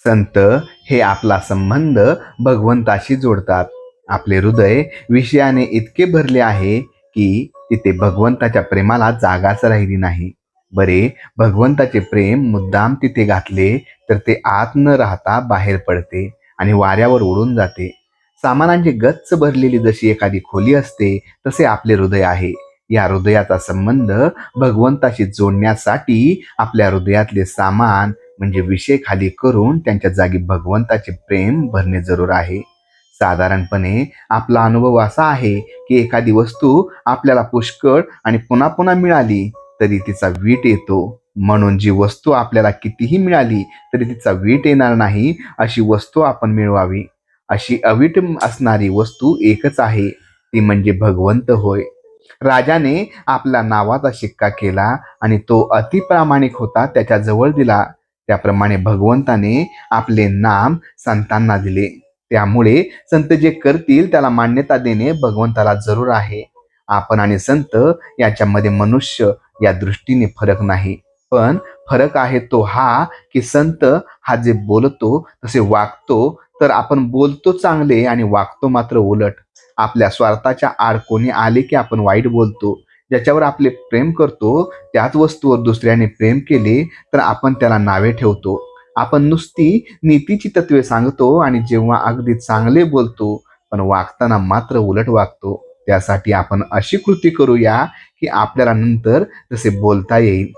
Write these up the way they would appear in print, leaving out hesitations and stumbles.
संत हे आपला संबंध भगवंताशी जोडतात. आपले हृदय विषयाने इतके भरले आहे की तिथे भगवंताच्या प्रेमाला जागाच राहिली नाही. बरे, भगवंताचे प्रेम मुद्दाम तिथे घातले तर ते आत न राहता बाहेर पडते आणि वाऱ्यावर उडून जाते. सामानांची गच्च भरलेली जशी एखादी खोली असते, तसे आपले हृदय आहे. या हृदयाचा संबंध भगवंताशी जोडण्यासाठी आपल्या हृदयातले सामान म्हणजे विषय खाली करून त्यांच्या जागी भगवंताचे प्रेम भरणे जरूर आहे. साधारणपणे आपला अनुभव असा आहे की एखादी वस्तू आपल्याला पुष्कळ आणि पुन्हा पुन्हा मिळाली तरी तिचा वीट येतो. म्हणून जी वस्तू आपल्याला कितीही मिळाली तरी तिचा वीट येणार नाही अशी वस्तू आपण मिळवावी. अशी अवीट असणारी वस्तू एकच आहे, ती म्हणजे भगवंत होय. राजाने आपला नावाचा शिक्का केला आणि तो अतिप्रामाणिक होता त्याच्या जवळ दिला. त्याप्रमाणे भगवंताने आपले नाम संतांना दिले. त्यामुळे संत जे करतील त्याला मान्यता देणे भगवंताला जरूर आहे. आपण आणि संत याच्यामध्ये मनुष्य या दृष्टीने फरक नाही, पण फरक आहे तो हा की संत हा जे बोलतो तसे वागतो, तर आपण बोलतो चांगले आणि वागतो मात्र उलट. आपल्या स्वार्थाच्या आड कोणी आले की आपण वाईट बोलतो. ज्याच्यावर आपले प्रेम करतो त्याच वस्तूवर दुसऱ्याने प्रेम केले तर आपण त्याला नावे ठेवतो. आपण नुसती नीतीची तत्वे सांगतो आणि जेव्हा अगदी चांगले बोलतो पण वागताना मात्र उलट वागतो. त्यासाठी आपण अशी कृती करूया की आपल्याला नंतर तसे बोलता येईल.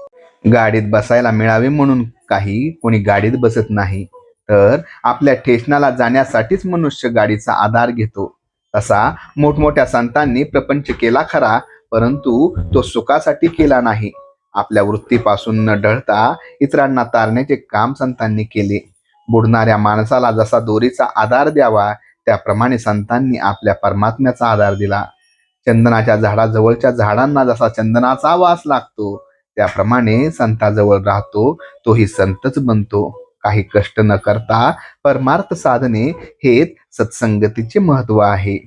गाडीत बसायला मिळावे म्हणून काही कोणी गाडीत बसत नाही, तर आपल्या ठेशनाला जाण्यासाठीच मनुष्य गाडीचा आधार घेतो. तसा मोठमोठ्या संतांनी प्रपंच केला खरा, परंतु तो सुखासाठी केला नाही. आपल्या वृत्तीपासून न ढळता इतरांना तारण्याचे काम संतांनी केले. बुडणाऱ्या माणसाला जसा दोरीचा आधार द्यावा त्याप्रमाणे संतांनी आपल्या परमात्म्याचा आधार दिला. चंदनाच्या झाडाजवळच्या झाडांना जसा चंदनाचा वास लागतो त्याप्रमाणे संताजवळ राहतो तोही संतच बनतो. काही कष्ट न करता परमार्थ साधने हेच सत्संगतीचे महत्व आहे.